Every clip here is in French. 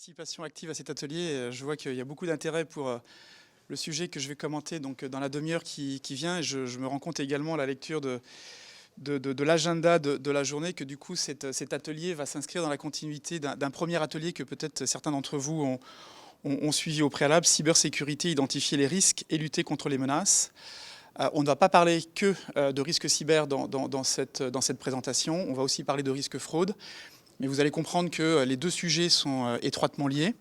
participation active à cet atelier. Je vois qu'il y a beaucoup d'intérêt pour le sujet que je vais commenter donc, dans la demi-heure qui vient. Et je me rends compte également à la lecture de l'agenda de la journée que du coup cet atelier va s'inscrire dans la continuité d'un premier atelier que peut-être certains d'entre vous ont suivi au préalable, cybersécurité, identifier les risques et lutter contre les menaces. On ne va pas parler que de risques cyber dans cette présentation, on va aussi parler de risques fraude. Mais vous allez comprendre que les deux sujets sont étroitement liés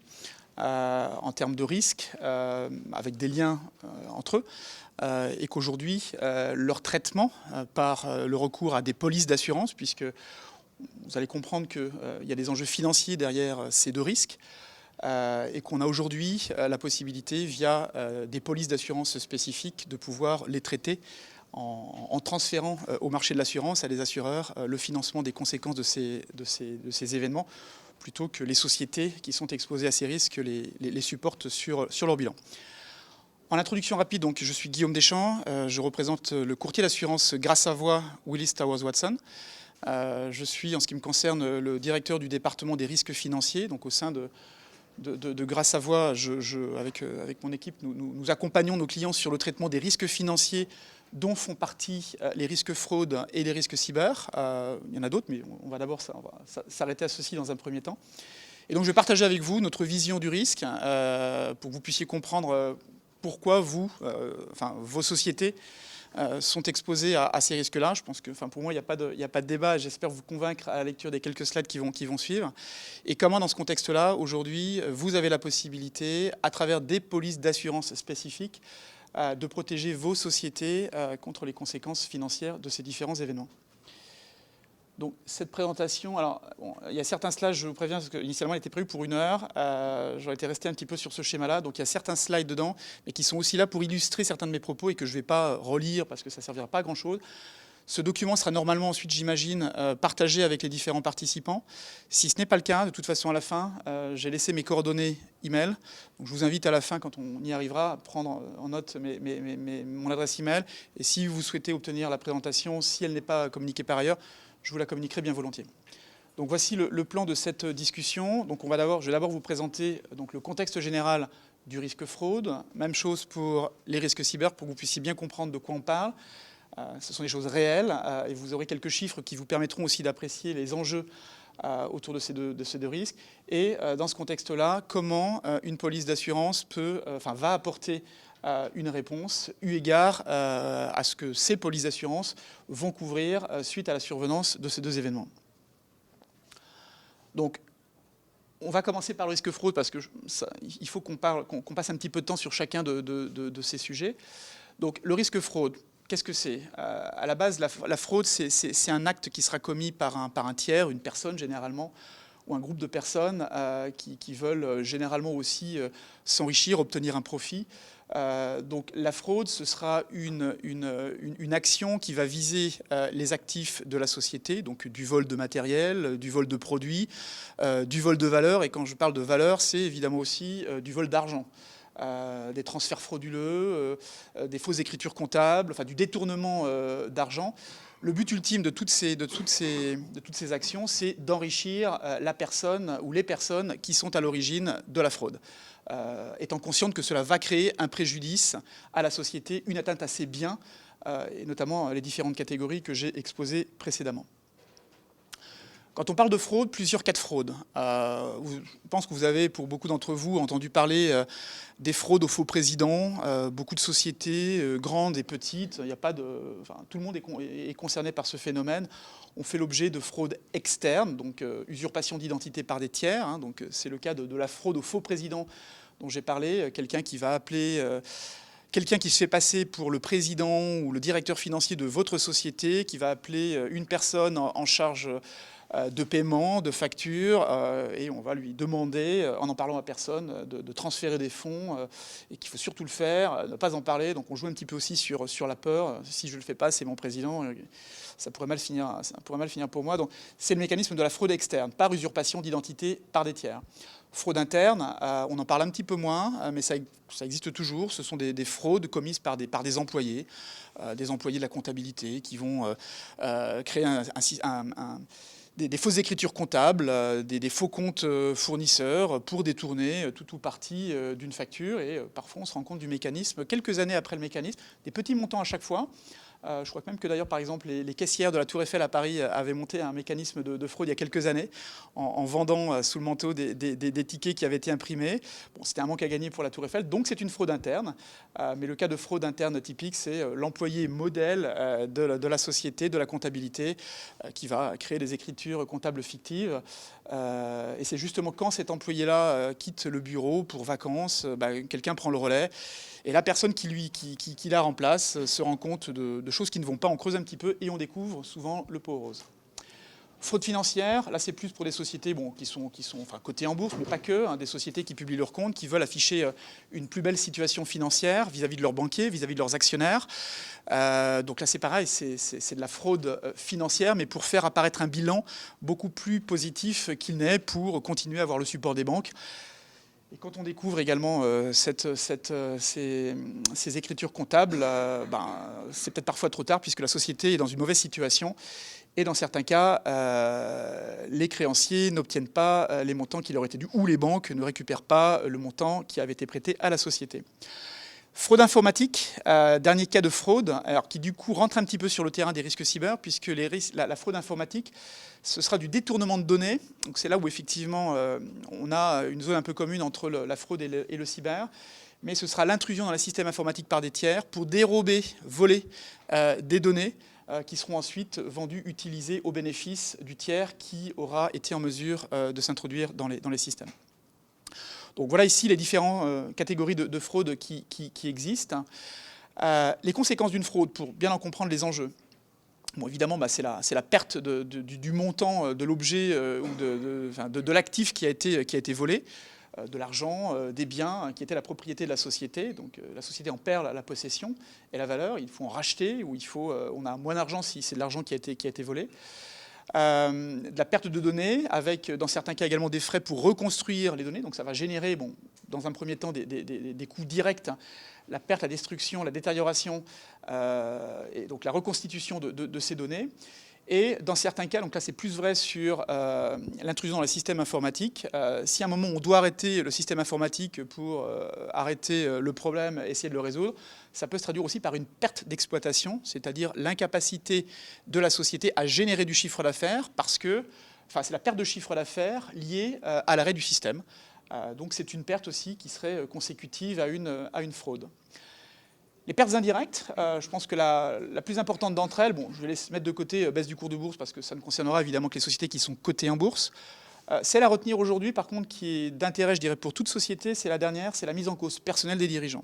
en termes de risques, avec des liens entre eux, et qu'aujourd'hui, leur traitement par le recours à des polices d'assurance, puisque vous allez comprendre qu'il y a des enjeux financiers derrière ces deux risques, et qu'on a aujourd'hui la possibilité, via des polices d'assurance spécifiques, de pouvoir les traiter en transférant au marché de l'assurance, à des assureurs, le financement des conséquences de ces événements, plutôt que les sociétés qui sont exposées à ces risques les supportent sur leur bilan. En introduction rapide, donc, je suis Guillaume Deschamps, je représente le courtier d'assurance Gras Savoye Willis Towers Watson. Je suis, en ce qui me concerne, le directeur du département des risques financiers, donc au sein de Gras Savoye, avec mon équipe, nous accompagnons nos clients sur le traitement des risques financiers dont font partie les risques fraude et les risques cyber. Il y en a d'autres, mais on va d'abord s'arrêter à ceci dans un premier temps. Et donc je vais partager avec vous notre vision du risque pour que vous puissiez comprendre pourquoi vos sociétés sont exposées à ces risques-là. Je pense que pour moi, il n'y a pas de débat. J'espère vous convaincre à la lecture des quelques slides qui vont suivre. Et comment, dans ce contexte-là, aujourd'hui, vous avez la possibilité, à travers des polices d'assurance spécifiques, de protéger vos sociétés contre les conséquences financières de ces différents événements. Donc cette présentation, alors il y a certains slides, je vous préviens, parce qu'initialement elle était prévue pour 1 heure, j'aurais été resté un petit peu sur ce schéma-là, donc il y a certains slides dedans, mais qui sont aussi là pour illustrer certains de mes propos et que je ne vais pas relire parce que ça ne servira pas à grand-chose. Ce document sera normalement ensuite, j'imagine, partagé avec les différents participants. Si ce n'est pas le cas, de toute façon, à la fin, j'ai laissé mes coordonnées email. Donc, je vous invite à la fin, quand on y arrivera, à prendre en note mon adresse email. Et si vous souhaitez obtenir la présentation, si elle n'est pas communiquée par ailleurs, je vous la communiquerai bien volontiers. Donc, voici le plan de cette discussion. Donc, je vais d'abord vous présenter donc, le contexte général du risque fraude. Même chose pour les risques cyber, pour que vous puissiez bien comprendre de quoi on parle. Ce sont des choses réelles et vous aurez quelques chiffres qui vous permettront aussi d'apprécier les enjeux autour de ces deux risques. Et dans ce contexte-là, comment une police d'assurance va apporter une réponse eu égard à ce que ces polices d'assurance vont couvrir suite à la survenance de ces deux événements. Donc, on va commencer par le risque fraude parce qu'il faut qu'on passe un petit peu de temps sur chacun de ces sujets. Donc, le risque fraude. Qu'est-ce que c'est ? À la base, la fraude, c'est un acte qui sera commis par un tiers, une personne généralement, ou un groupe de personnes qui veulent généralement aussi s'enrichir, obtenir un profit. Donc la fraude, ce sera une action qui va viser les actifs de la société, donc du vol de matériel, du vol de produits, du vol de valeur. Et quand je parle de valeur, c'est évidemment aussi du vol d'argent. Des transferts frauduleux, des fausses écritures comptables, du détournement d'argent. Le but ultime de toutes ces actions, c'est d'enrichir la personne ou les personnes qui sont à l'origine de la fraude, étant consciente que cela va créer un préjudice à la société, une atteinte à ses biens, et notamment les différentes catégories que j'ai exposées précédemment. Quand on parle de fraude, plusieurs cas de fraude. Je pense que vous avez, pour beaucoup d'entre vous, entendu parler des fraudes aux faux présidents. Beaucoup de sociétés, grandes et petites, tout le monde est concerné par ce phénomène. On fait l'objet de fraudes externes, donc usurpation d'identité par des tiers. Donc c'est le cas de la fraude aux faux présidents dont j'ai parlé. Quelqu'un qui se fait passer pour le président ou le directeur financier de votre société, qui va appeler une personne en charge de paiement, de facture, et on va lui demander, en n'en parlant à personne, de transférer des fonds, et qu'il faut surtout le faire, ne pas en parler. Donc on joue un petit peu aussi sur la peur. Si je ne le fais pas, c'est mon président, ça pourrait mal finir pour moi. Donc c'est le mécanisme de la fraude externe, par usurpation d'identité par des tiers. Fraude interne, on en parle un petit peu moins, mais ça existe toujours. Ce sont des fraudes commises par des employés de la comptabilité qui vont créer des fausses écritures comptables, des faux comptes fournisseurs pour détourner tout ou partie d'une facture. Et parfois, on se rend compte du mécanisme, quelques années après le mécanisme, des petits montants à chaque fois. Je crois même que d'ailleurs, par exemple, les caissières de la Tour Eiffel à Paris avaient monté un mécanisme de fraude il y a quelques années en vendant sous le manteau des tickets qui avaient été imprimés. Bon, c'était un manque à gagner pour la Tour Eiffel, donc c'est une fraude interne. Mais le cas de fraude interne typique, c'est l'employé modèle de la société, de la comptabilité, qui va créer des écritures comptables fictives. Et c'est justement quand cet employé-là quitte le bureau pour vacances, quelqu'un prend le relais. Et la personne qui la remplace se rend compte de choses qui ne vont pas, on creuse un petit peu et on découvre souvent le pot rose. Fraude financière, là c'est plus pour des sociétés qui sont cotées en bourse, mais pas que, des sociétés qui publient leurs comptes, qui veulent afficher une plus belle situation financière vis-à-vis de leurs banquiers, vis-à-vis de leurs actionnaires. Donc là c'est pareil, c'est de la fraude financière, mais pour faire apparaître un bilan beaucoup plus positif qu'il n'est, pour continuer à avoir le support des banques. Et quand on découvre également ces écritures comptables, c'est peut-être parfois trop tard, puisque la société est dans une mauvaise situation. Et dans certains cas, les créanciers n'obtiennent pas les montants qui leur étaient dus, ou les banques ne récupèrent pas le montant qui avait été prêté à la société. Fraude informatique, dernier cas de fraude, alors qui du coup rentre un petit peu sur le terrain des risques cyber, puisque la fraude informatique, ce sera du détournement de données. Donc c'est là où effectivement on a une zone un peu commune entre la fraude et le cyber, mais ce sera l'intrusion dans le système informatique par des tiers pour dérober, voler des données qui seront ensuite vendues, utilisées au bénéfice du tiers qui aura été en mesure de s'introduire dans les systèmes. Donc voilà ici les différentes catégories de fraude qui existent. Les conséquences d'une fraude, pour bien en comprendre les enjeux. Bon, évidemment, c'est la perte du montant de l'objet ou de l'actif qui a été volé, de l'argent, des biens qui étaient la propriété de la société. Donc la société en perd la possession et la valeur. Il faut en racheter, ou on a moins d'argent si c'est de l'argent qui a été volé. De la perte de données, avec dans certains cas également des frais pour reconstruire les données. Donc ça va générer, dans un premier temps, des coûts directs, la perte, la destruction, la détérioration, et donc la reconstitution de ces données. Et dans certains cas, donc là c'est plus vrai sur l'intrusion dans le système informatique, si à un moment on doit arrêter le système informatique pour arrêter le problème, essayer de le résoudre, ça peut se traduire aussi par une perte d'exploitation, c'est-à-dire l'incapacité de la société à générer du chiffre d'affaires, parce que c'est la perte de chiffre d'affaires liée à l'arrêt du système. Donc c'est une perte aussi qui serait consécutive à une fraude. Les pertes indirectes, je pense que la plus importante d'entre elles, je vais les mettre de côté, baisse du cours de bourse, parce que ça ne concernera évidemment que les sociétés qui sont cotées en bourse. Celle à retenir aujourd'hui, par contre, qui est d'intérêt, je dirais, pour toute société, c'est la dernière, c'est la mise en cause personnelle des dirigeants.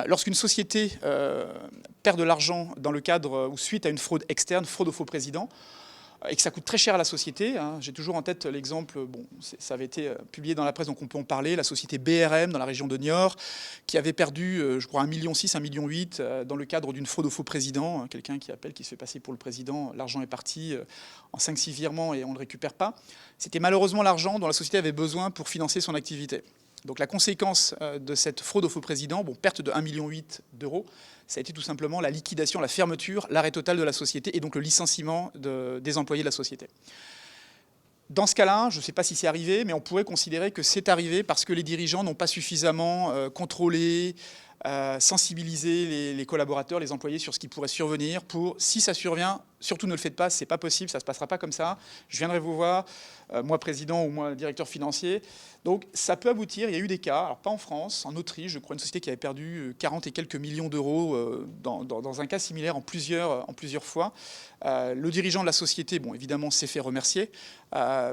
Lorsqu'une société perd de l'argent dans le cadre ou suite à une fraude externe, fraude au faux président, et que ça coûte très cher à la société. J'ai toujours en tête l'exemple, ça avait été publié dans la presse, donc on peut en parler, la société BRM dans la région de Niort, qui avait perdu, je crois, 1,6 million, 1,8 million dans le cadre d'une fraude au faux président. Quelqu'un qui appelle, qui se fait passer pour le président, l'argent est parti en 5-6 virements et on ne le récupère pas. C'était malheureusement l'argent dont la société avait besoin pour financer son activité. Donc la conséquence de cette fraude au faux président, perte de 1,8 million d'euros, ça a été tout simplement la liquidation, la fermeture, l'arrêt total de la société et donc le licenciement des employés de la société. Dans ce cas-là, je ne sais pas si c'est arrivé, mais on pourrait considérer que c'est arrivé parce que les dirigeants n'ont pas suffisamment contrôlé, sensibilisé les collaborateurs, les employés sur ce qui pourrait survenir pour, si ça survient, surtout ne le faites pas, c'est pas possible, ça ne se passera pas comme ça, je viendrai vous voir, moi président ou moi directeur financier. Donc ça peut aboutir, il y a eu des cas, alors pas en France, en Autriche, je crois une société qui avait perdu 40 et quelques millions d'euros dans un cas similaire en plusieurs fois. Le dirigeant de la société, évidemment, s'est fait remercier,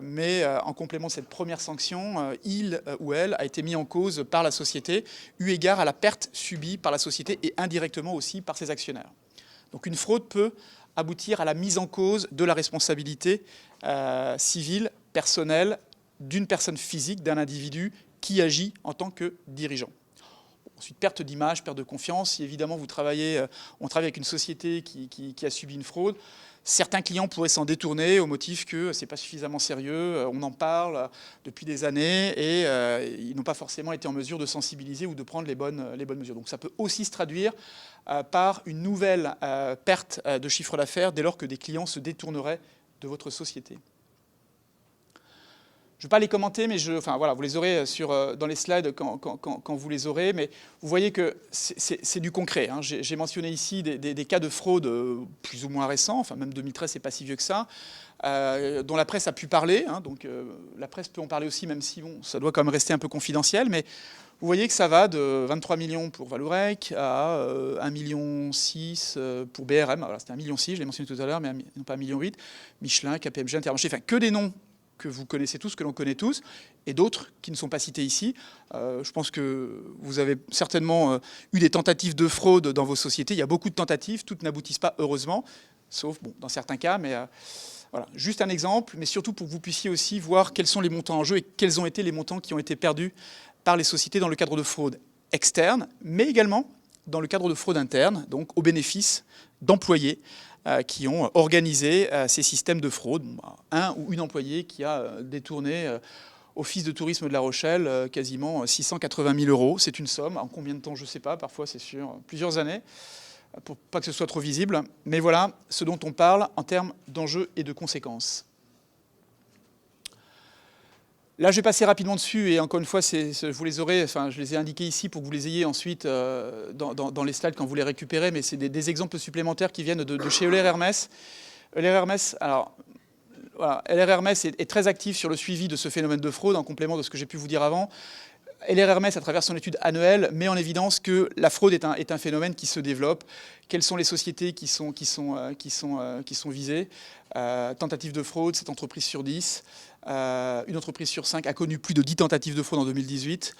mais en complément de cette première sanction, il ou elle a été mis en cause par la société, eu égard à la perte subie par la société et indirectement aussi par ses actionnaires. Donc une fraude peut aboutir à la mise en cause de la responsabilité civile, personnelle, d'une personne physique, d'un individu qui agit en tant que dirigeant. Ensuite, perte d'image, perte de confiance. Si évidemment on travaille avec une société qui a subi une fraude, certains clients pourraient s'en détourner au motif que ce n'est pas suffisamment sérieux, on en parle depuis des années et ils n'ont pas forcément été en mesure de sensibiliser ou de prendre les bonnes mesures. Donc ça peut aussi se traduire par une nouvelle perte de chiffre d'affaires dès lors que des clients se détourneraient de votre société. vais pas les commenter, mais enfin, voilà, vous les aurez dans les slides quand vous les aurez. Mais vous voyez que c'est du concret. Hein. J'ai mentionné ici des cas de fraude plus ou moins récents, enfin même 2013, c'est pas si vieux que ça, dont la presse a pu parler. Hein. Donc la presse peut en parler aussi, même si bon, ça doit quand même rester un peu confidentiel. Mais vous voyez que ça va de 23 millions pour Vallourec à 1,6 million pour BRM. Voilà, c'était 1,6 million, je l'ai mentionné tout à l'heure, mais non pas 1,8 million. Michelin, KPMG, Intermarché, enfin que des noms que vous connaissez tous, que l'on connaît tous, et d'autres qui ne sont pas cités ici. Je pense que vous avez certainement eu des tentatives de fraude dans vos sociétés. Il y a beaucoup de tentatives, toutes n'aboutissent pas, heureusement, sauf bon, dans certains cas, mais voilà, juste un exemple, mais surtout pour que vous puissiez aussi voir quels sont les montants en jeu et quels ont été les montants qui ont été perdus par les sociétés dans le cadre de fraude externe, mais également dans le cadre de fraude interne, donc au bénéfice d'employés qui ont organisé ces systèmes de fraude. Un ou une employée qui a détourné Office de tourisme de La Rochelle quasiment 680 000 euros. C'est une somme. En combien de temps, je ne sais pas. Parfois, c'est sur plusieurs années, pour pas que ce soit trop visible. Mais voilà ce dont on parle en termes d'enjeux et de conséquences. Là, je vais passer rapidement dessus, et encore une fois, vous les aurez, enfin, je les ai indiqués ici pour que vous les ayez ensuite dans les slides quand vous les récupérez, mais c'est des exemples supplémentaires qui viennent de chez Euler Hermès. Euler Hermès, alors, voilà, Euler Hermès est très actif sur le suivi de ce phénomène de fraude, en complément de ce que j'ai pu vous dire avant. Euler Hermès, à travers son étude annuelle, met en évidence que la fraude est un phénomène qui se développe. Quelles sont les sociétés qui sont visées? Tentative de fraude, 7 entreprises sur 10. Une entreprise sur 5 a connu plus de 10 tentatives de fraude en 2018.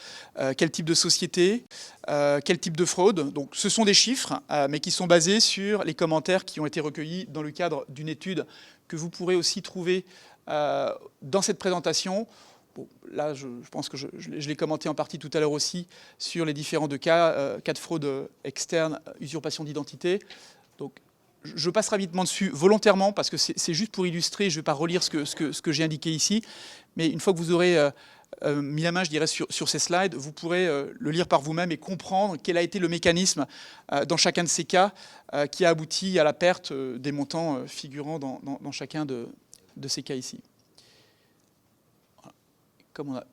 Quel type de société? Quel type de fraude? Donc, ce sont des chiffres, mais qui sont basés sur les commentaires qui ont été recueillis dans le cadre d'une étude que vous pourrez aussi trouver dans cette présentation. Bon, là, je pense que je l'ai commenté en partie tout à l'heure aussi sur les différents cas de fraude externe, usurpation d'identité. Donc, je passe rapidement dessus volontairement parce que c'est juste pour illustrer. Je ne vais pas relire ce que j'ai indiqué ici, mais une fois que vous aurez mis la main, je dirais, sur ces slides, vous pourrez le lire par vous-même et comprendre quel a été le mécanisme dans chacun de ces cas qui a abouti à la perte des montants figurant dans chacun de ces cas ici. Voilà. Comme on a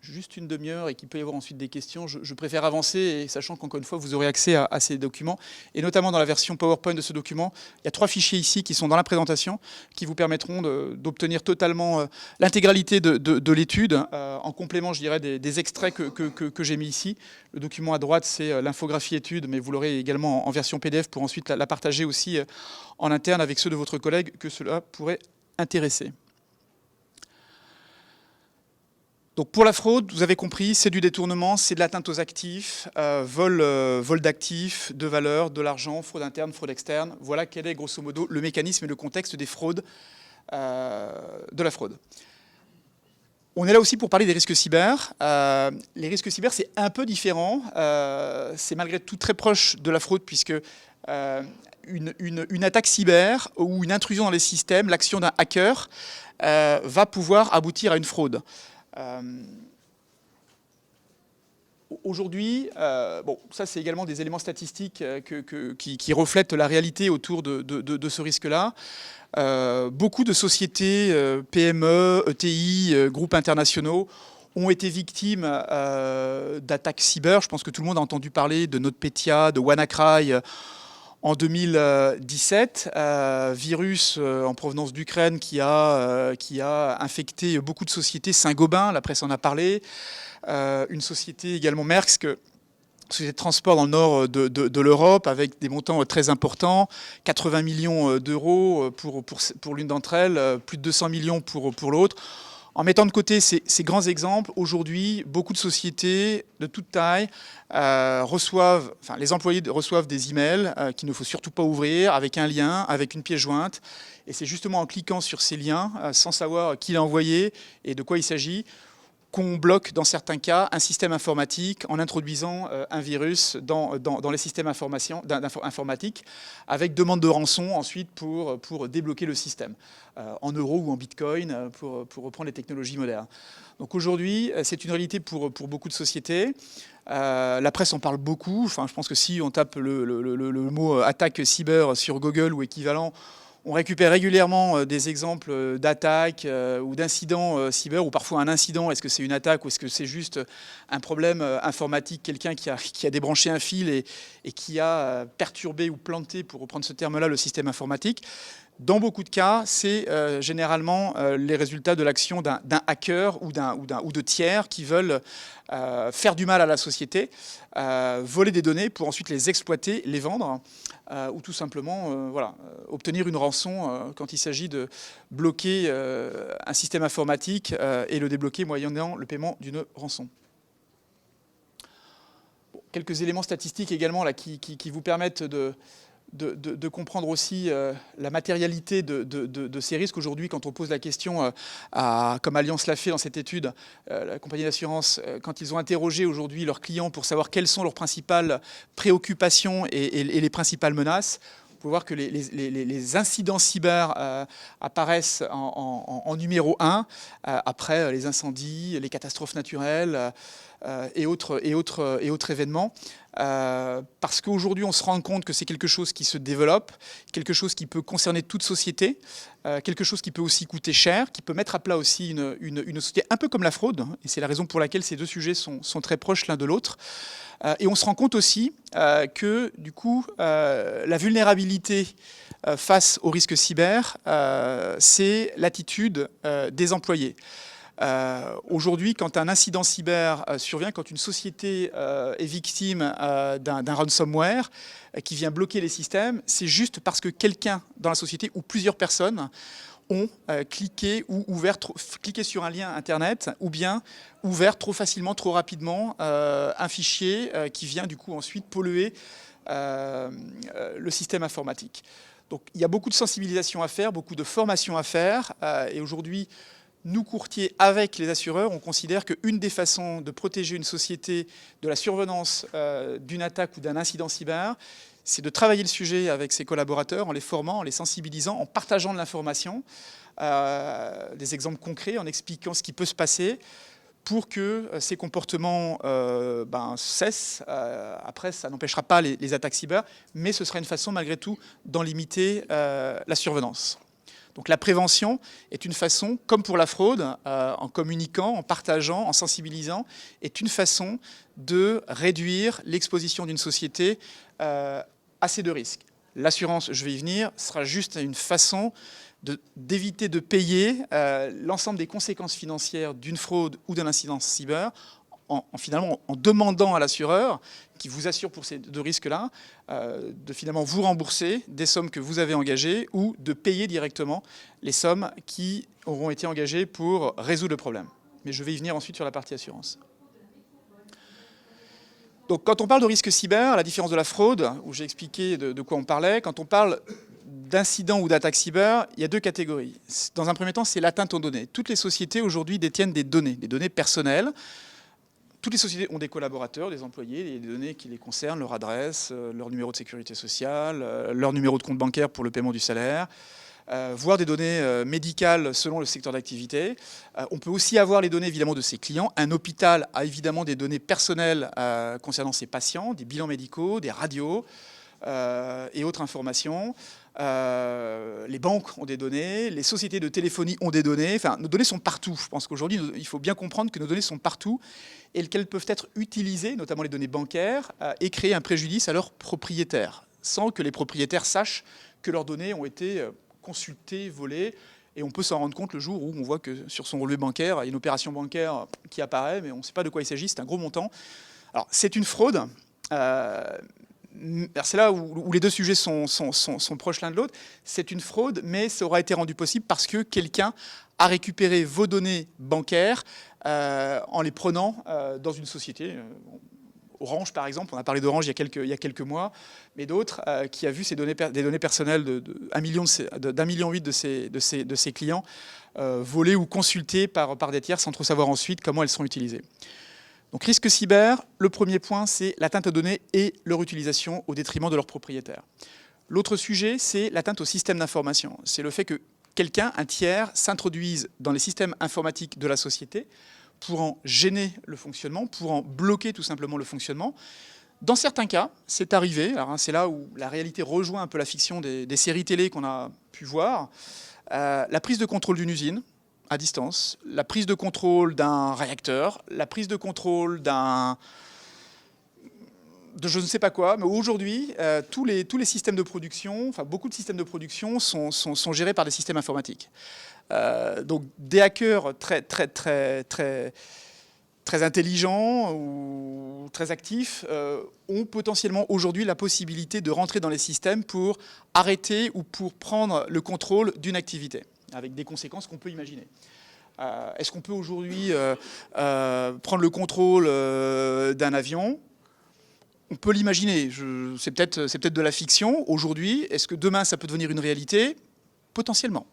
juste une demi-heure et qu'il peut y avoir ensuite des questions, je préfère avancer, et sachant qu'encore une fois, vous aurez accès à ces documents, et notamment dans la version PowerPoint de ce document, il y a 3 fichiers ici qui sont dans la présentation, qui vous permettront d'obtenir totalement l'intégralité de l'étude, en complément, je dirais, des extraits que j'ai mis ici. Le document à droite, c'est l'infographie étude, mais vous l'aurez également en version PDF pour ensuite la partager aussi en interne avec ceux de votre collègue que cela pourrait intéresser. Donc pour la fraude, vous avez compris, c'est du détournement, c'est de l'atteinte aux actifs, vol d'actifs, de valeurs, de l'argent, fraude interne, fraude externe. Voilà quel est grosso modo le mécanisme et le contexte des fraudes, de la fraude. On est là aussi pour parler des risques cyber. Les risques cyber, c'est un peu différent. C'est malgré tout très proche de la fraude, puisque une attaque cyber ou une intrusion dans les systèmes, l'action d'un hacker, va pouvoir aboutir à une fraude. Aujourd'hui, bon, ça c'est également des éléments statistiques qui reflètent la réalité autour de ce risque-là. Beaucoup de sociétés, PME, ETI, groupes internationaux ont été victimes d'attaques cyber. Je pense que tout le monde a entendu parler de NotPetya, de WannaCry en 2017, virus en provenance d'Ukraine qui a infecté beaucoup de sociétés. Saint-Gobain, la presse en a parlé. Une société également Maersk, société de transport dans le nord de l'Europe, avec des montants très importants, 80 millions d'euros pour l'une d'entre elles, plus de 200 millions pour l'autre. En mettant de côté ces grands exemples, aujourd'hui, beaucoup de sociétés de toute taille les employés reçoivent des emails qu'il ne faut surtout pas ouvrir, avec un lien, avec une pièce jointe. Et c'est justement en cliquant sur ces liens, sans savoir qui l'a envoyé et de quoi il s'agit, qu'on bloque dans certains cas un système informatique en introduisant un virus dans les systèmes informatiques avec demande de rançon ensuite pour débloquer le système en euros ou en bitcoin pour reprendre les technologies modernes. Donc aujourd'hui, c'est une réalité pour beaucoup de sociétés. La presse en parle beaucoup. Enfin, je pense que si on tape le mot attaque cyber sur Google ou équivalent, On récupère régulièrement des exemples d'attaques ou d'incidents cyber, ou parfois un incident, est-ce que c'est une attaque ou est-ce que c'est juste un problème informatique, quelqu'un qui a débranché un fil et qui a perturbé ou planté, pour reprendre ce terme-là, le système informatique. Dans beaucoup de cas, c'est généralement les résultats de l'action d'un hacker ou de tiers qui veulent faire du mal à la société, voler des données pour ensuite les exploiter, les vendre, ou tout simplement obtenir une rançon quand il s'agit de bloquer un système informatique et le débloquer moyennant le paiement d'une rançon. Bon, quelques éléments statistiques également là, qui vous permettent de comprendre aussi la matérialité de ces risques. Aujourd'hui, quand on pose la question, comme Allianz l'a fait dans cette étude, la compagnie d'assurance, quand ils ont interrogé aujourd'hui leurs clients pour savoir quelles sont leurs principales préoccupations et les principales menaces, vous pouvez voir que les incidents cyber apparaissent en numéro 1, après les incendies, les catastrophes naturelles et autres événements. Parce qu'aujourd'hui, on se rend compte que c'est quelque chose qui se développe, quelque chose qui peut concerner toute société, quelque chose qui peut aussi coûter cher, qui peut mettre à plat aussi une société, un peu comme la fraude, hein, et c'est la raison pour laquelle ces deux sujets sont très proches l'un de l'autre. Et on se rend compte aussi que, du coup, la vulnérabilité face aux risques cyber, c'est l'attitude des employés. Aujourd'hui, quand un incident cyber survient, quand une société est victime d'un ransomware qui vient bloquer les systèmes, c'est juste parce que quelqu'un dans la société ou plusieurs personnes ont cliqué sur un lien internet ou bien ouvert trop facilement, trop rapidement un fichier qui vient du coup ensuite polluer le système informatique. Donc il y a beaucoup de sensibilisation à faire, beaucoup de formation à faire et aujourd'hui, nous, courtiers, avec les assureurs, on considère qu'une des façons de protéger une société de la survenance d'une attaque ou d'un incident cyber, c'est de travailler le sujet avec ses collaborateurs en les formant, en les sensibilisant, en partageant de l'information, des exemples concrets, en expliquant ce qui peut se passer pour que ces comportements cessent. Après, ça n'empêchera pas les attaques cyber, mais ce sera une façon, malgré tout, d'en limiter la survenance. Donc la prévention est une façon, comme pour la fraude, en communiquant, en partageant, en sensibilisant, est une façon de réduire l'exposition d'une société à ces deux risques. L'assurance, je vais y venir, sera juste une façon d'éviter de payer l'ensemble des conséquences financières d'une fraude ou d'un incident cyber finalement en demandant à l'assureur qui vous assure pour ces deux risques-là de finalement vous rembourser des sommes que vous avez engagées ou de payer directement les sommes qui auront été engagées pour résoudre le problème. Mais je vais y venir ensuite sur la partie assurance. Donc quand on parle de risque cyber, à la différence de la fraude, où j'ai expliqué de quoi on parlait, quand on parle d'incidents ou d'attaques cyber, il y a deux catégories. Dans un premier temps, c'est l'atteinte aux données. Toutes les sociétés aujourd'hui détiennent des données personnelles. Toutes les sociétés ont des collaborateurs, des employés, des données qui les concernent, leur adresse, leur numéro de sécurité sociale, leur numéro de compte bancaire pour le paiement du salaire, voire des données médicales selon le secteur d'activité. On peut aussi avoir les données évidemment de ses clients. Un hôpital a évidemment des données personnelles concernant ses patients, des bilans médicaux, des radios et autres informations. Les banques ont des données, les sociétés de téléphonie ont des données, enfin nos données sont partout. Je pense qu'aujourd'hui il faut bien comprendre que nos données sont partout et qu'elles peuvent être utilisées, notamment les données bancaires, et créer un préjudice à leurs propriétaires, sans que les propriétaires sachent que leurs données ont été consultées, volées, et on peut s'en rendre compte le jour où on voit que sur son relevé bancaire, il y a une opération bancaire qui apparaît, mais on ne sait pas de quoi il s'agit, c'est un gros montant. Alors c'est une fraude. C'est là où les deux sujets sont proches l'un de l'autre. C'est une fraude, mais ça aura été rendu possible parce que quelqu'un a récupéré vos données bancaires en les prenant dans une société. Orange, par exemple, on a parlé d'Orange il y a quelques mois, mais d'autres qui a vu des données personnelles d'1,8 million de ses clients volées ou consultées par des tiers sans trop savoir ensuite comment elles sont utilisées. Donc risque cyber, le premier point, c'est l'atteinte aux données et leur utilisation au détriment de leurs propriétaires. L'autre sujet, c'est l'atteinte au système d'information. C'est le fait que quelqu'un, un tiers, s'introduise dans les systèmes informatiques de la société pour en gêner le fonctionnement, pour en bloquer tout simplement le fonctionnement, Dans certains cas, c'est arrivé, alors hein, c'est là où la réalité rejoint un peu la fiction des séries télé qu'on a pu voir, la prise de contrôle d'une usine à distance, la prise de contrôle d'un réacteur, la prise de contrôle de je ne sais pas quoi, mais aujourd'hui, tous les systèmes de production, enfin beaucoup de systèmes de production sont gérés par des systèmes informatiques. Donc des hackers très intelligents ou très actifs ont potentiellement aujourd'hui la possibilité de rentrer dans les systèmes pour arrêter ou pour prendre le contrôle d'une activité, avec des conséquences qu'on peut imaginer. Est-ce qu'on peut aujourd'hui prendre le contrôle d'un avion ? On peut l'imaginer, c'est peut-être de la fiction aujourd'hui. Est-ce que demain ça peut devenir une réalité ? Potentiellement.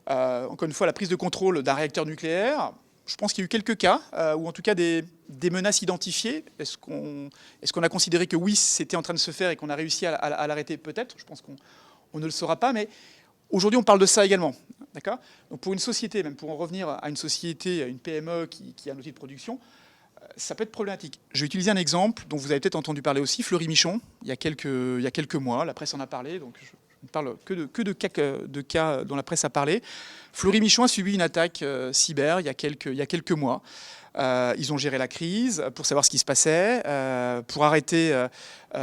Encore une fois, la prise de contrôle d'un réacteur nucléaire, je pense qu'il y a eu quelques cas, ou en tout cas des menaces identifiées. Est-ce qu'on a considéré que oui, c'était en train de se faire et qu'on a réussi à l'arrêter ? Peut-être, je pense qu'on ne le saura pas, mais aujourd'hui on parle de ça également. D'accord ? Donc pour une société, même pour en revenir à une société, à une PME qui a un outil de production, ça peut être problématique. Je vais utiliser un exemple dont vous avez peut-être entendu parler aussi, Fleury-Michon, il y a quelques mois, la presse en a parlé, donc je ne parle que de cas dont la presse a parlé. Fleury-Michon a subi une attaque cyber il y a quelques mois. Ils ont géré la crise pour savoir ce qui se passait, pour arrêter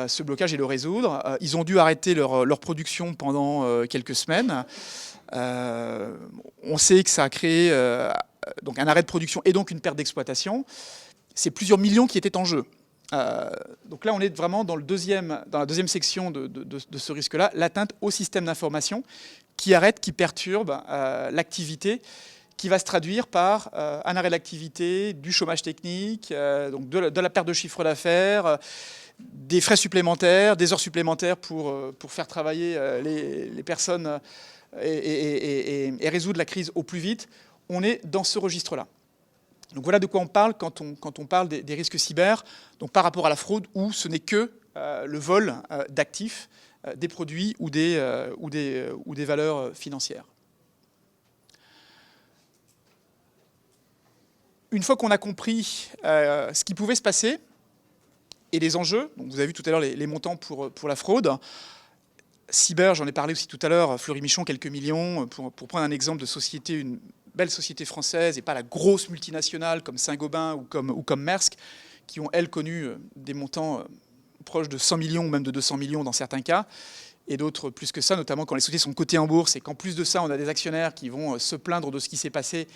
ce blocage et le résoudre. Ils ont dû arrêter leur production pendant quelques semaines. On sait que ça a créé donc un arrêt de production et donc une perte d'exploitation. C'est plusieurs millions qui étaient en jeu. Donc là, on est vraiment dans la deuxième section de ce risque-là, l'atteinte au système d'information qui arrête, qui perturbe l'activité, qui va se traduire par un arrêt de l'activité, du chômage technique, donc de la perte de chiffre d'affaires, des frais supplémentaires, des heures supplémentaires pour faire travailler les personnes et résoudre la crise au plus vite. On est dans ce registre-là. Donc voilà de quoi on parle quand on parle des risques cyber, donc par rapport à la fraude où ce n'est que le vol d'actifs, des produits ou des valeurs financières. Une fois qu'on a compris ce qui pouvait se passer et les enjeux, donc vous avez vu tout à l'heure les montants pour la fraude, cyber, j'en ai parlé aussi tout à l'heure, Fleury-Michon, quelques millions, pour prendre un exemple de société, une belle société française et pas la grosse multinationale comme Saint-Gobain ou comme Maersk, qui ont, elles, connu des montants proches de 100 millions ou même de 200 millions dans certains cas, et d'autres plus que ça, notamment quand les sociétés sont cotées en bourse et qu'en plus de ça, on a des actionnaires qui vont se plaindre de ce qui s'est passé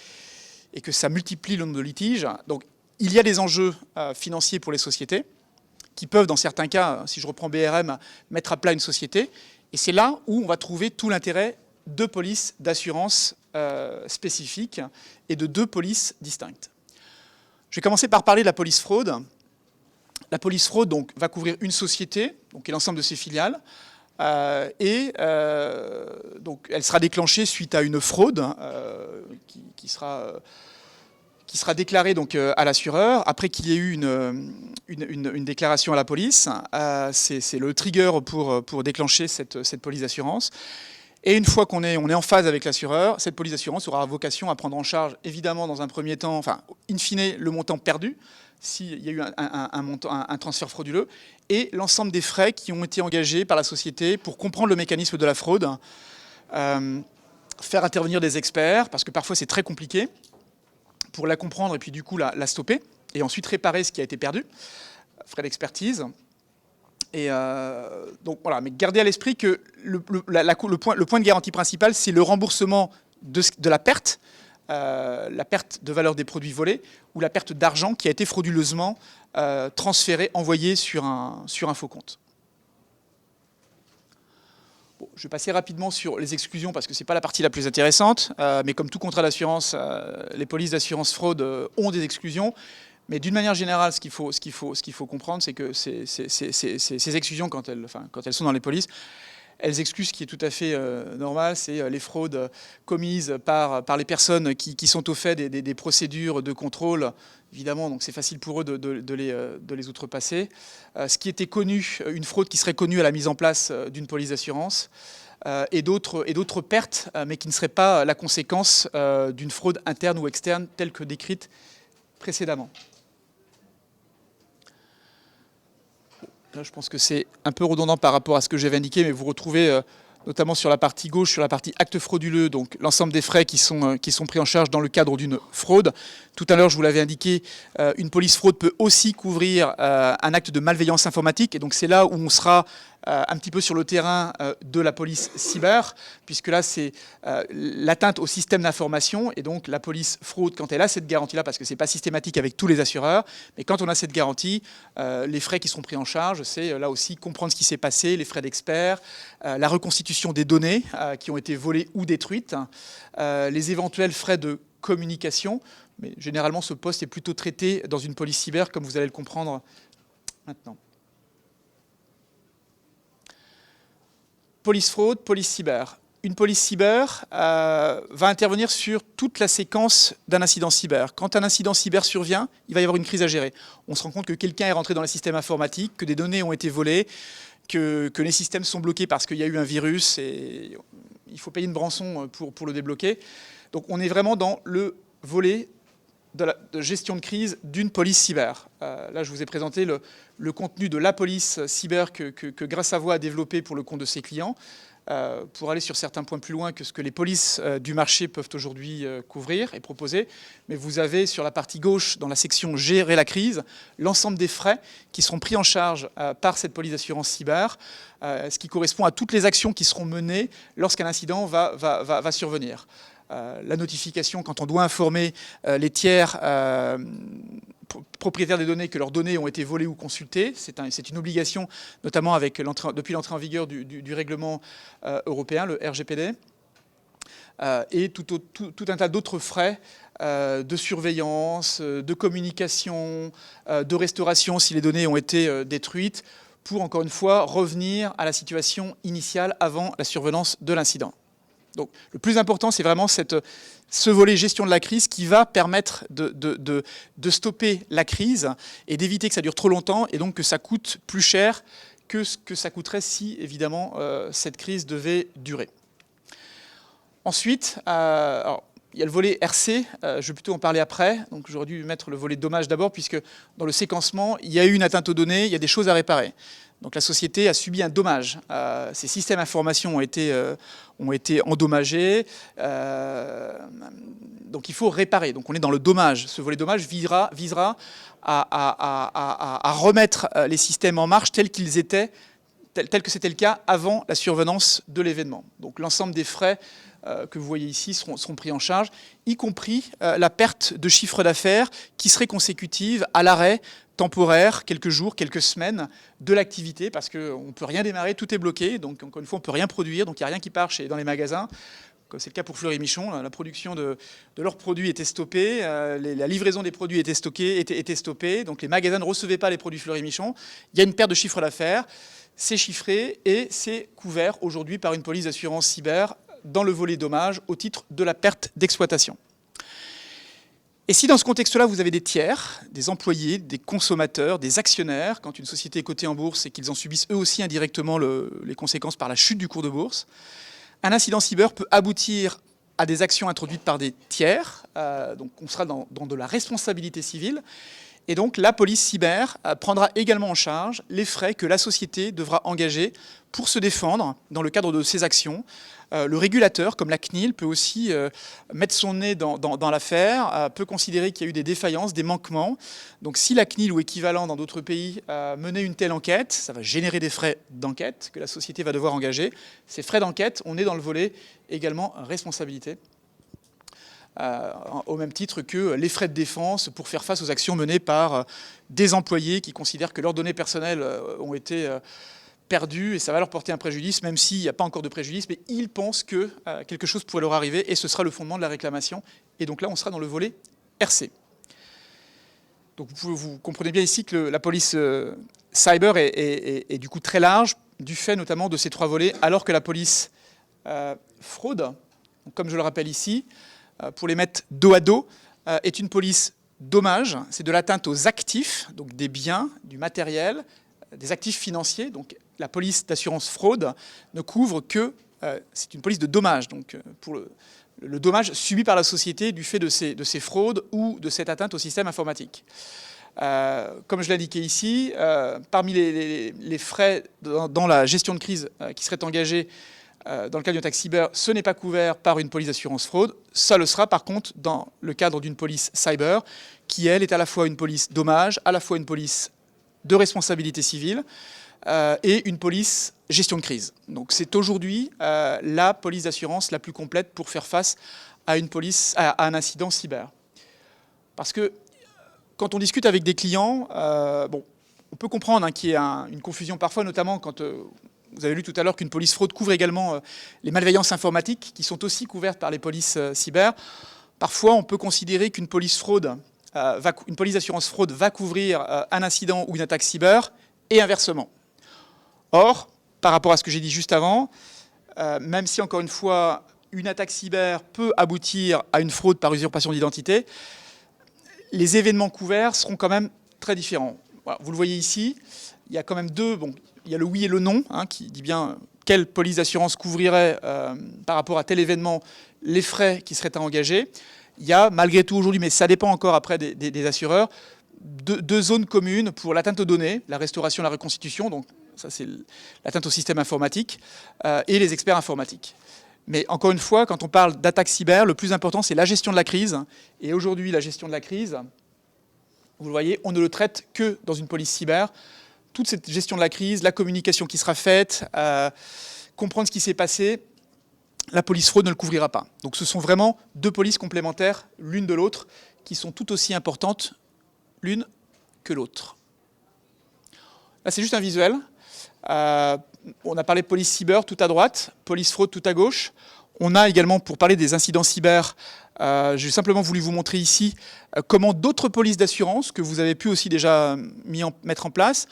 et que ça multiplie le nombre de litiges. Donc il y a des enjeux financiers pour les sociétés qui peuvent, dans certains cas, si je reprends BRM, mettre à plat une société. Et c'est là où on va trouver tout l'intérêt de polices d'assurance spécifiques et de deux polices distinctes. Je vais commencer par parler de la police fraude. La police fraude donc, va couvrir une société, donc, et l'ensemble de ses filiales, donc, elle sera déclenchée suite à une fraude qui sera déclarée donc, à l'assureur, après qu'il y ait eu une déclaration à la police. C'est le trigger pour déclencher cette police d'assurance. Et une fois qu'on est en phase avec l'assureur, cette police d'assurance aura vocation à prendre en charge, évidemment, dans un premier temps, enfin, in fine, le montant perdu, s'il y a eu un transfert frauduleux, et l'ensemble des frais qui ont été engagés par la société pour comprendre le mécanisme de la fraude, faire intervenir des experts, parce que parfois c'est très compliqué, pour la comprendre et puis du coup la stopper, et ensuite réparer ce qui a été perdu, frais d'expertise. Et donc voilà, mais gardez à l'esprit que le point de garantie principal, c'est le remboursement de la perte de valeur des produits volés ou la perte d'argent qui a été frauduleusement transféré, envoyé sur un faux compte. Bon, je vais passer rapidement sur les exclusions parce que ce n'est pas la partie la plus intéressante, mais comme tout contrat d'assurance, les polices d'assurance fraude ont des exclusions. Mais d'une manière générale, ce qu'il faut comprendre, c'est que ces exclusions, quand elles sont dans les polices, elles excluent ce qui est tout à fait normal, c'est les fraudes commises par les personnes qui sont au fait des procédures de contrôle, évidemment, donc c'est facile pour eux de les outrepasser. Ce qui était connu, une fraude qui serait connue à la mise en place d'une police d'assurance, et d'autres pertes, mais qui ne seraient pas la conséquence d'une fraude interne ou externe telle que décrite précédemment. Là, je pense que c'est un peu redondant par rapport à ce que j'avais indiqué, mais vous retrouvez notamment sur la partie gauche, sur la partie actes frauduleux, donc l'ensemble des frais qui sont pris en charge dans le cadre d'une fraude. Tout à l'heure, je vous l'avais indiqué, une police fraude peut aussi couvrir un acte de malveillance informatique, et donc c'est là où on sera un petit peu sur le terrain de la police cyber, puisque là, c'est l'atteinte au système d'information, et donc la police fraude, quand elle a cette garantie-là, parce que ce n'est pas systématique avec tous les assureurs, mais quand on a cette garantie, les frais qui seront pris en charge, c'est là aussi comprendre ce qui s'est passé, les frais d'experts, la reconstitution des données qui ont été volées ou détruites, les éventuels frais de communication, mais généralement ce poste est plutôt traité dans une police cyber, comme vous allez le comprendre maintenant. Police fraude, police cyber. Une police cyber va intervenir sur toute la séquence d'un incident cyber. Quand un incident cyber survient, il va y avoir une crise à gérer. On se rend compte que quelqu'un est rentré dans le système informatique, que des données ont été volées, que les systèmes sont bloqués parce qu'il y a eu un virus et il faut payer une rançon pour le débloquer. Donc on est vraiment dans le volet de gestion de crise d'une police cyber. Là, je vous ai présenté le contenu de la police cyber que Grâce à Voi a développé pour le compte de ses clients, pour aller sur certains points plus loin que ce que les polices du marché peuvent aujourd'hui couvrir et proposer. Mais vous avez sur la partie gauche, dans la section Gérer la crise, l'ensemble des frais qui seront pris en charge par cette police d'assurance cyber, ce qui correspond à toutes les actions qui seront menées lorsqu'un incident va survenir. La notification quand on doit informer les tiers propriétaires des données que leurs données ont été volées ou consultées. C'est une obligation, notamment depuis l'entrée en vigueur du règlement européen, le RGPD, et tout un tas d'autres frais de surveillance, de communication, de restauration si les données ont été détruites, pour encore une fois revenir à la situation initiale avant la survenance de l'incident. Donc, le plus important, c'est vraiment ce volet gestion de la crise qui va permettre de stopper la crise et d'éviter que ça dure trop longtemps et donc que ça coûte plus cher que ce que ça coûterait si, évidemment, cette crise devait durer. Ensuite, alors, il y a le volet RC, je vais plutôt en parler après, donc j'aurais dû mettre le volet dommage d'abord, puisque dans le séquencement, il y a eu une atteinte aux données, il y a des choses à réparer. Donc la société a subi un dommage. Ses systèmes d'information ont été endommagés, donc il faut réparer. Donc on est dans le dommage. Ce volet dommage visera à remettre les systèmes en marche tels qu'ils étaient, tel que c'était le cas avant la survenance de l'événement. Donc l'ensemble des frais que vous voyez ici seront pris en charge, y compris la perte de chiffre d'affaires qui serait consécutive à l'arrêt temporaire, quelques jours, quelques semaines, de l'activité, parce qu'on ne peut rien démarrer, tout est bloqué, donc encore une fois, on ne peut rien produire, donc il n'y a rien qui part dans les magasins, comme c'est le cas pour Fleury Michon, la production de leurs produits était stoppée, la livraison des produits était stoppée, donc les magasins ne recevaient pas les produits Fleury Michon, il y a une perte de chiffre d'affaires, c'est chiffré et c'est couvert aujourd'hui par une police d'assurance cyber dans le volet dommages au titre de la perte d'exploitation. Et si dans ce contexte-là, vous avez des tiers, des employés, des consommateurs, des actionnaires, quand une société est cotée en bourse et qu'ils en subissent eux aussi indirectement les conséquences par la chute du cours de bourse, un incident cyber peut aboutir à des actions introduites par des tiers, donc on sera dans de la responsabilité civile, et donc la police cyber prendra également en charge les frais que la société devra engager pour se défendre dans le cadre de ses actions. Le régulateur, comme la CNIL, peut aussi mettre son nez dans l'affaire, peut considérer qu'il y a eu des défaillances, des manquements. Donc si la CNIL ou équivalent dans d'autres pays menait une telle enquête, ça va générer des frais d'enquête que la société va devoir engager. Ces frais d'enquête, on est dans le volet également responsabilité. Au même titre que les frais de défense pour faire face aux actions menées par des employés qui considèrent que leurs données personnelles ont été perdues et ça va leur porter un préjudice, même s'il n'y a pas encore de préjudice, mais ils pensent que quelque chose pourrait leur arriver et ce sera le fondement de la réclamation. Et donc là, on sera dans le volet RC. Donc vous comprenez bien ici que la police cyber est du coup très large, du fait notamment de ces trois volets, alors que la police fraude, comme je le rappelle ici, pour les mettre dos à dos, est une police dommage, c'est de l'atteinte aux actifs, donc des biens, du matériel, des actifs financiers. Donc la police d'assurance fraude ne couvre que, c'est une police de dommage, donc pour le dommage subi par la société du fait de ces fraudes ou de cette atteinte au système informatique. Comme je l'ai indiqué ici, parmi les frais dans la gestion de crise qui seraient engagés dans le cadre d'une attaque cyber, ce n'est pas couvert par une police d'assurance fraude. Ça le sera par contre dans le cadre d'une police cyber qui, elle, est à la fois une police dommage, à la fois une police de responsabilité civile et une police gestion de crise. Donc c'est aujourd'hui la police d'assurance la plus complète pour faire face à à un incident cyber. Parce que quand on discute avec des clients, on peut comprendre qu'il y ait une confusion parfois, notamment quand vous avez lu tout à l'heure qu'une police fraude couvre également les malveillances informatiques, qui sont aussi couvertes par les polices cyber. Parfois, on peut considérer qu'une police fraude, une police d'assurance fraude va couvrir un incident ou une attaque cyber, et inversement. Or, par rapport à ce que j'ai dit juste avant, même si, encore une fois, une attaque cyber peut aboutir à une fraude par usurpation d'identité, les événements couverts seront quand même très différents. Voilà, vous le voyez ici, il y a quand même il y a le oui et le non, qui dit bien quelle police d'assurance couvrirait par rapport à tel événement les frais qui seraient à engager. Il y a malgré tout aujourd'hui, mais ça dépend encore après des assureurs, deux zones communes pour l'atteinte aux données, la restauration et la reconstitution, donc ça c'est l'atteinte au système informatique, et les experts informatiques. Mais encore une fois, quand on parle d'attaque cyber, le plus important, c'est la gestion de la crise. Et aujourd'hui, la gestion de la crise, vous le voyez, on ne le traite que dans une police cyber. Toute cette gestion de la crise, la communication qui sera faite, comprendre ce qui s'est passé, la police fraude ne le couvrira pas. Donc ce sont vraiment deux polices complémentaires, l'une de l'autre, qui sont tout aussi importantes l'une que l'autre. Là, c'est juste un visuel. On a parlé de police cyber tout à droite, police fraude tout à gauche. On a également, pour parler des incidents cyber, j'ai simplement voulu vous montrer ici comment d'autres polices d'assurance que vous avez pu aussi déjà mettre en place.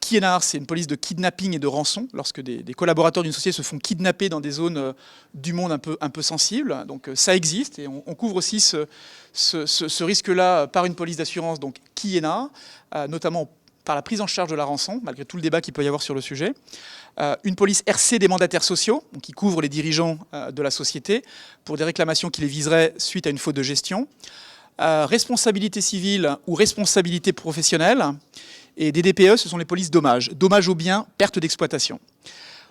KIENAR, c'est une police de kidnapping et de rançon, lorsque des collaborateurs d'une société se font kidnapper dans des zones du monde un peu sensibles. Donc ça existe et on couvre aussi ce risque-là par une police d'assurance, donc KIENAR, notamment par la prise en charge de la rançon, malgré tout le débat qu'il peut y avoir sur le sujet. Une police RC des mandataires sociaux, donc qui couvre les dirigeants de la société pour des réclamations qui les viseraient suite à une faute de gestion. Responsabilité civile ou responsabilité professionnelle. Et des DPE, ce sont les polices dommages. Dommages aux biens, perte d'exploitation.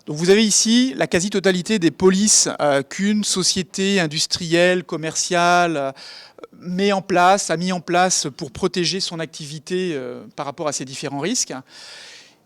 Donc vous avez ici la quasi-totalité des polices qu'une société industrielle, commerciale a mis en place pour protéger son activité par rapport à ces différents risques.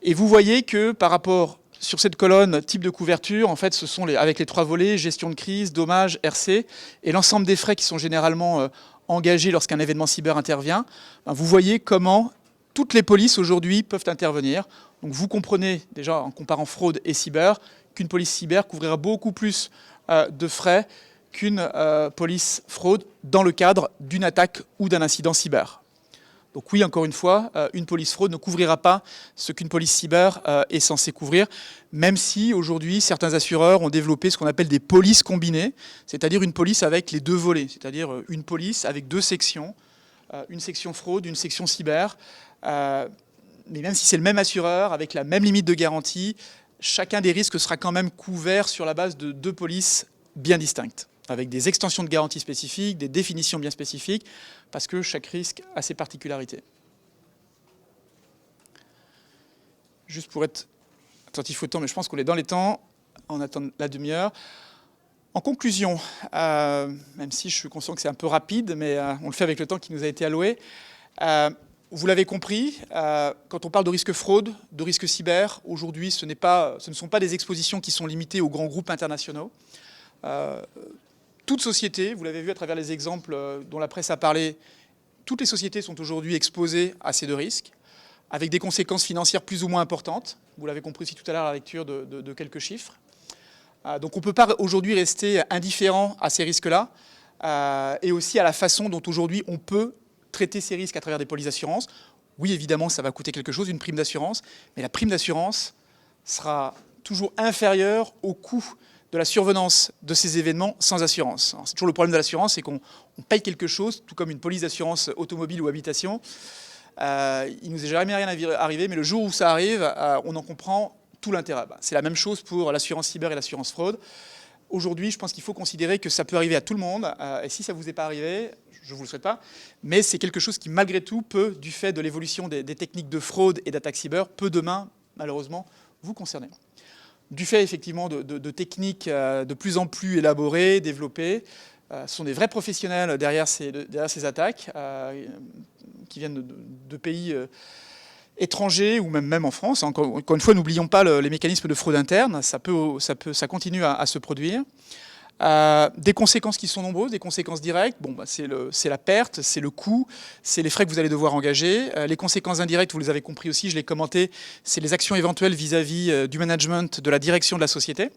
Et vous voyez que par rapport sur cette colonne type de couverture, en fait, ce sont avec les trois volets, gestion de crise, dommages, RC, et l'ensemble des frais qui sont généralement engagés lorsqu'un événement cyber intervient. Vous voyez comment toutes les polices aujourd'hui peuvent intervenir. Donc vous comprenez déjà en comparant fraude et cyber qu'une police cyber couvrira beaucoup plus de frais qu'une police fraude dans le cadre d'une attaque ou d'un incident cyber. Donc oui, encore une fois, une police fraude ne couvrira pas ce qu'une police cyber est censée couvrir, même si aujourd'hui certains assureurs ont développé ce qu'on appelle des polices combinées, c'est-à-dire une police avec les deux volets, c'est-à-dire une police avec deux sections, une section fraude, une section cyber. Mais même si c'est le même assureur, avec la même limite de garantie, chacun des risques sera quand même couvert sur la base de deux polices bien distinctes, avec des extensions de garantie spécifiques, des définitions bien spécifiques, parce que chaque risque a ses particularités. Juste pour être attentif au temps, mais je pense qu'on est dans les temps, on attend la demi-heure. En conclusion, même si je suis conscient que c'est un peu rapide, mais on le fait avec le temps qui nous a été alloué, vous l'avez compris, quand on parle de risque fraude, de risque cyber, aujourd'hui, ce ne sont pas des expositions qui sont limitées aux grands groupes internationaux. Toute société, vous l'avez vu à travers les exemples dont la presse a parlé, toutes les sociétés sont aujourd'hui exposées à ces deux risques, avec des conséquences financières plus ou moins importantes. Vous l'avez compris aussi tout à l'heure à la lecture de quelques chiffres. Donc on ne peut pas aujourd'hui rester indifférent à ces risques-là, et aussi à la façon dont aujourd'hui on peut traiter ces risques à travers des polices d'assurance. Oui, évidemment, ça va coûter quelque chose, une prime d'assurance, mais la prime d'assurance sera toujours inférieure au coût de la survenance de ces événements sans assurance. C'est toujours le problème de l'assurance, c'est qu'on paye quelque chose, tout comme une police d'assurance automobile ou habitation. Il nous est jamais rien arrivé, mais le jour où ça arrive, on en comprend tout l'intérêt. C'est la même chose pour l'assurance cyber et l'assurance fraude. Aujourd'hui, je pense qu'il faut considérer que ça peut arriver à tout le monde. Et si ça ne vous est pas arrivé, je ne vous le souhaite pas, mais c'est quelque chose qui, malgré tout, peut, du fait de l'évolution des techniques de fraude et d'attaque cyber, peut demain, malheureusement, vous concerner. Du fait, effectivement, de techniques de plus en plus élaborées, développées, ce sont des vrais professionnels derrière ces attaques, qui viennent de pays étrangers ou même en France. Encore une fois, n'oublions pas les mécanismes de fraude interne, ça continue à se produire. Des conséquences qui sont nombreuses, des conséquences directes, bon, c'est la perte, c'est le coût, c'est les frais que vous allez devoir engager. Les conséquences indirectes, vous les avez compris aussi, je l'ai commenté, c'est les actions éventuelles vis-à-vis du management, de la direction de la société.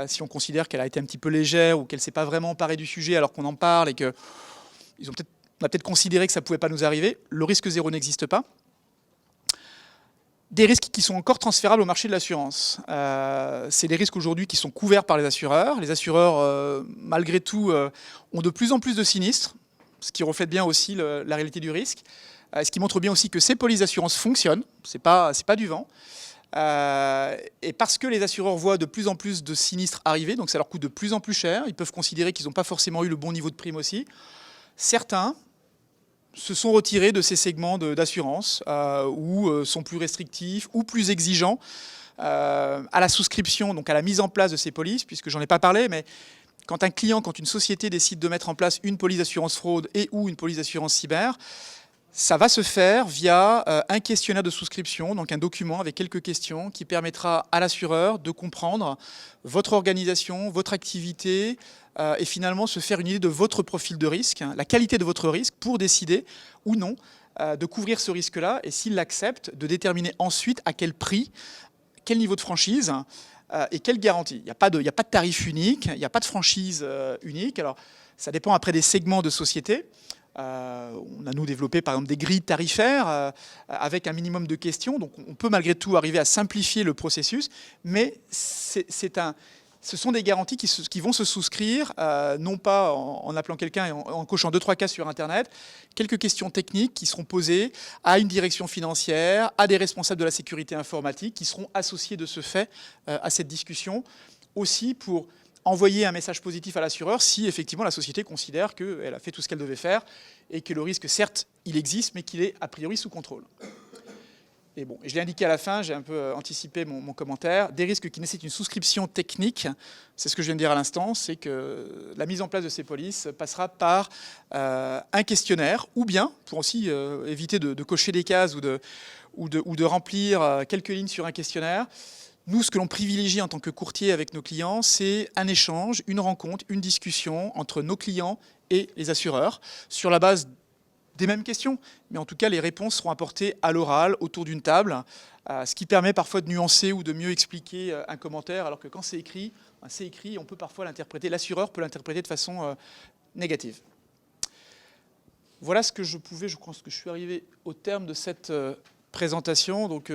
Si on considère qu'elle a été un petit peu légère ou qu'elle ne s'est pas vraiment emparée du sujet alors qu'on en parle et qu'on a peut-être considéré que ça ne pouvait pas nous arriver, le risque zéro n'existe pas. Des risques qui sont encore transférables au marché de l'assurance. C'est des risques aujourd'hui qui sont couverts par les assureurs. Les assureurs, malgré tout, ont de plus en plus de sinistres, ce qui reflète bien aussi la réalité du risque. Ce qui montre bien aussi que ces polices d'assurance fonctionnent, c'est pas du vent. Et parce que les assureurs voient de plus en plus de sinistres arriver, donc ça leur coûte de plus en plus cher, ils peuvent considérer qu'ils n'ont pas forcément eu le bon niveau de prime aussi. Certains se sont retirés de ces segments d'assurance ou sont plus restrictifs ou plus exigeants à la souscription, donc à la mise en place de ces polices, puisque j'en ai pas parlé, mais quand une société décide de mettre en place une police d'assurance fraude et ou une police d'assurance cyber, ça va se faire via un questionnaire de souscription, donc un document avec quelques questions qui permettra à l'assureur de comprendre votre organisation, votre activité, et finalement se faire une idée de votre profil de risque, la qualité de votre risque pour décider ou non de couvrir ce risque-là et s'il l'accepte, de déterminer ensuite à quel prix, quel niveau de franchise et quelle garantie. Il n'y a pas de tarif unique, il n'y a pas de franchise unique. Alors ça dépend après des segments de société. On a nous développé par exemple des grilles tarifaires avec un minimum de questions, donc on peut malgré tout arriver à simplifier le processus, mais ce sont des garanties qui vont se souscrire, non pas en appelant quelqu'un et en cochant 2-3 cases sur Internet, quelques questions techniques qui seront posées à une direction financière, à des responsables de la sécurité informatique qui seront associés de ce fait à cette discussion, aussi pour envoyer un message positif à l'assureur si effectivement la société considère qu'elle a fait tout ce qu'elle devait faire et que le risque, certes, il existe, mais qu'il est a priori sous contrôle. Et bon, je l'ai indiqué à la fin, j'ai un peu anticipé mon commentaire. Des risques qui nécessitent une souscription technique, c'est ce que je viens de dire à l'instant, c'est que la mise en place de ces polices passera par un questionnaire, ou bien, pour aussi éviter de cocher des cases ou de remplir quelques lignes sur un questionnaire, nous, ce que l'on privilégie en tant que courtier avec nos clients, c'est un échange, une rencontre, une discussion entre nos clients et les assureurs sur la base des mêmes questions, mais en tout cas, les réponses seront apportées à l'oral, autour d'une table, ce qui permet parfois de nuancer ou de mieux expliquer un commentaire, alors que quand c'est écrit, on peut parfois l'interpréter, l'assureur peut l'interpréter de façon négative. Voilà ce que je pense que je suis arrivé au terme de cette présentation. Donc,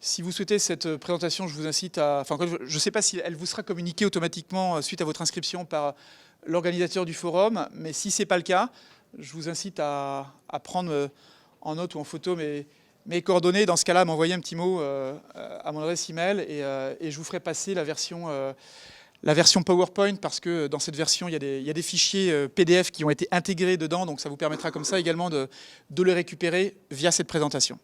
si vous souhaitez cette présentation, je vous incite à... Enfin, je ne sais pas si elle vous sera communiquée automatiquement suite à votre inscription par l'organisateur du forum, mais si ce n'est pas le cas, je vous incite à prendre en note ou en photo mes coordonnées. Dans ce cas-là, m'envoyer un petit mot à mon adresse email et je vous ferai passer la version PowerPoint parce que dans cette version, il y a des fichiers PDF qui ont été intégrés dedans, donc ça vous permettra comme ça également de les récupérer via cette présentation.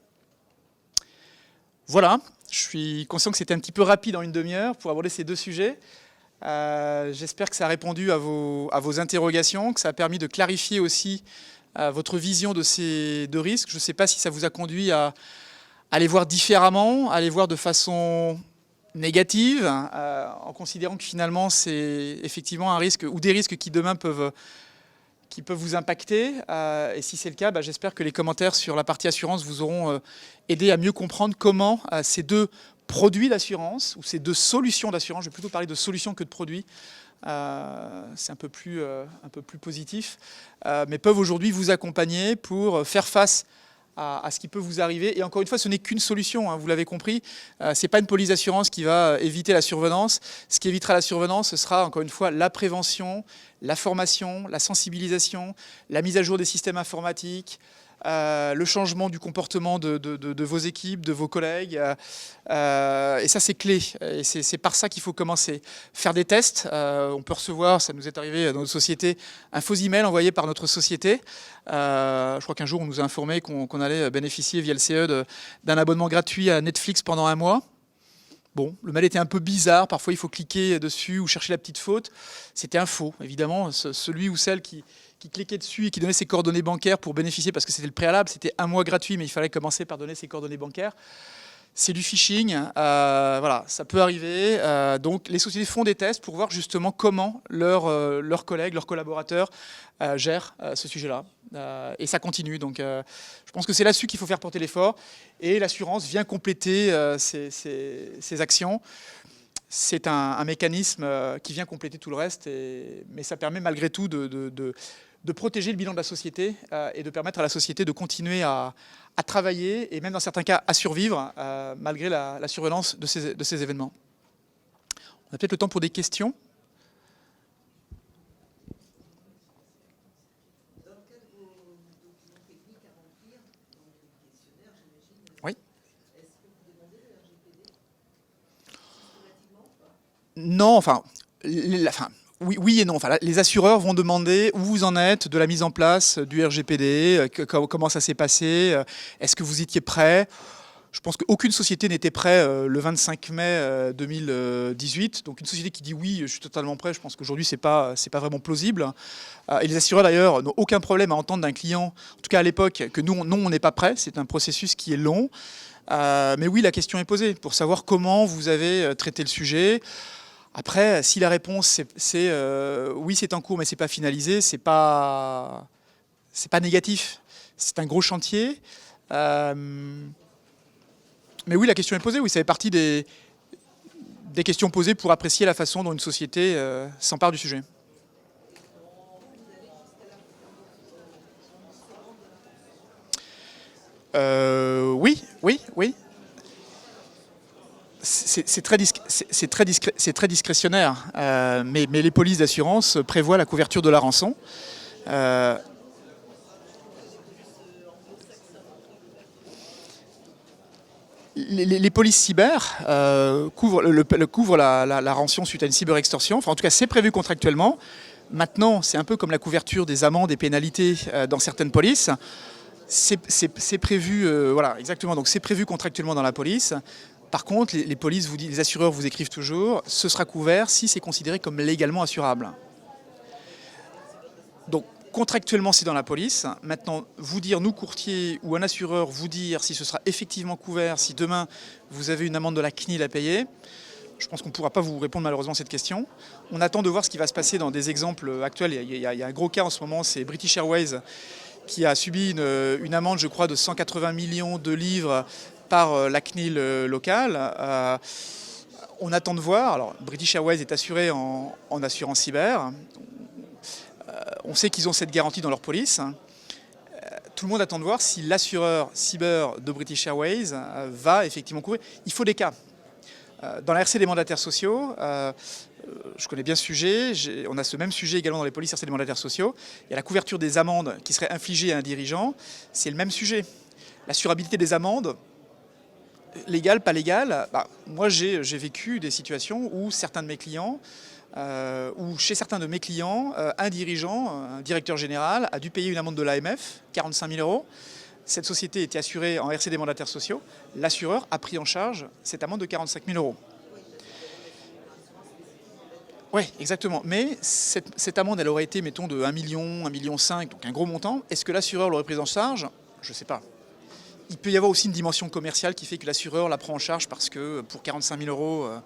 Voilà, je suis conscient que c'était un petit peu rapide en une demi-heure pour aborder ces deux sujets. J'espère que ça a répondu à vos interrogations, que ça a permis de clarifier aussi votre vision de ces deux risques. Je ne sais pas si ça vous a conduit à les voir différemment, à les voir de façon négative, en considérant que finalement c'est effectivement un risque ou des risques qui demain peuvent vous impacter. Et si c'est le cas, j'espère que les commentaires sur la partie assurance vous auront aidé à mieux comprendre comment ces deux produits d'assurance, ou ces deux solutions d'assurance, je vais plutôt parler de solutions que de produits, c'est un peu plus positif, mais peuvent aujourd'hui vous accompagner pour faire face à ce qui peut vous arriver. Et encore une fois, ce n'est qu'une solution, hein, vous l'avez compris, ce n'est pas une police d'assurance qui va éviter la survenance. Ce qui évitera la survenance, ce sera encore une fois la prévention, la formation, la sensibilisation, la mise à jour des systèmes informatiques, le changement du comportement de vos équipes, de vos collègues. Et ça, c'est clé. Et c'est par ça qu'il faut commencer. Faire des tests. On peut recevoir, ça nous est arrivé dans notre société, un faux email envoyé par notre société. Je crois qu'un jour, on nous a informé qu'on allait bénéficier via le CE d'un abonnement gratuit à Netflix pendant 1 mois. Bon, le mail était un peu bizarre, parfois il faut cliquer dessus ou chercher la petite faute. C'était un faux, évidemment. Celui ou celle qui cliquait dessus et qui donnait ses coordonnées bancaires pour bénéficier, parce que c'était le préalable, c'était 1 mois gratuit, mais il fallait commencer par donner ses coordonnées bancaires. C'est du phishing, voilà, ça peut arriver. Donc les sociétés font des tests pour voir justement comment leurs collègues, leurs collaborateurs gèrent ce sujet-là. Et ça continue. Donc je pense que c'est là-dessus qu'il faut faire porter l'effort. Et l'assurance vient compléter ces actions. C'est un mécanisme qui vient compléter tout le reste, mais ça permet malgré tout de protéger le bilan de la société et de permettre à la société de continuer à travailler et même dans certains cas à survivre malgré la survenance de ces événements. On a peut-être le temps pour des questions. Oui. Non, enfin, oui et non. Enfin, les assureurs vont demander où vous en êtes de la mise en place du RGPD, comment ça s'est passé, est-ce que vous étiez prêt. Je pense qu'aucune société n'était prête le 25 mai 2018. Donc une société qui dit oui, je suis totalement prêt, je pense qu'aujourd'hui c'est pas vraiment plausible. Et les assureurs d'ailleurs n'ont aucun problème à entendre d'un client, en tout cas à l'époque, que nous on n'est pas prêt. C'est un processus qui est long. Mais oui, la question est posée pour savoir comment vous avez traité le sujet. Après, si la réponse c'est oui, c'est en cours, mais c'est pas finalisé, c'est pas négatif. C'est un gros chantier. Mais oui, la question est posée. Oui, ça fait partie des questions posées pour apprécier la façon dont une société s'empare du sujet. Oui. C'est très discrétionnaire, mais les polices d'assurance prévoient la couverture de la rançon. Les polices cyber couvrent la rançon suite à une cyberextorsion. Enfin, en tout cas, c'est prévu contractuellement. Maintenant, c'est un peu comme la couverture des amendes et pénalités dans certaines polices. C'est prévu, voilà, exactement. Donc, c'est prévu contractuellement dans la police. Par contre, les assureurs vous écrivent toujours, ce sera couvert si c'est considéré comme légalement assurable. Donc, contractuellement, c'est dans la police. Maintenant, vous dire, nous courtiers ou un assureur, vous dire si ce sera effectivement couvert, si demain vous avez une amende de la CNIL à payer, je pense qu'on ne pourra pas vous répondre malheureusement à cette question. On attend de voir ce qui va se passer dans des exemples actuels. Il y a un gros cas en ce moment, c'est British Airways qui a subi une amende, je crois, de 180 millions de livres par la CNIL locale. On attend de voir. Alors, British Airways est assuré en assurance cyber. On sait qu'ils ont cette garantie dans leur police. Tout le monde attend de voir si l'assureur cyber de British Airways va effectivement couvrir. Il faut des cas. Dans la RC des mandataires sociaux, je connais bien ce sujet, on a ce même sujet également dans les polices RC des mandataires sociaux. Il y a la couverture des amendes qui serait infligée à un dirigeant. C'est le même sujet. L'assurabilité des amendes, légal, pas légal, moi j'ai vécu des situations où certains de mes clients, ou chez certains de mes clients, un dirigeant, un directeur général, a dû payer une amende de l'AMF, 45 000 €. Cette société était assurée en RC des mandataires sociaux. L'assureur a pris en charge cette amende de 45 000 €. Oui, exactement. Mais cette amende, elle aurait été, mettons, de 1 million, 1,5 million, donc un gros montant. Est-ce que l'assureur l'aurait prise en charge? Je ne sais pas. Il peut y avoir aussi une dimension commerciale qui fait que l'assureur la prend en charge parce que pour 45 000 €,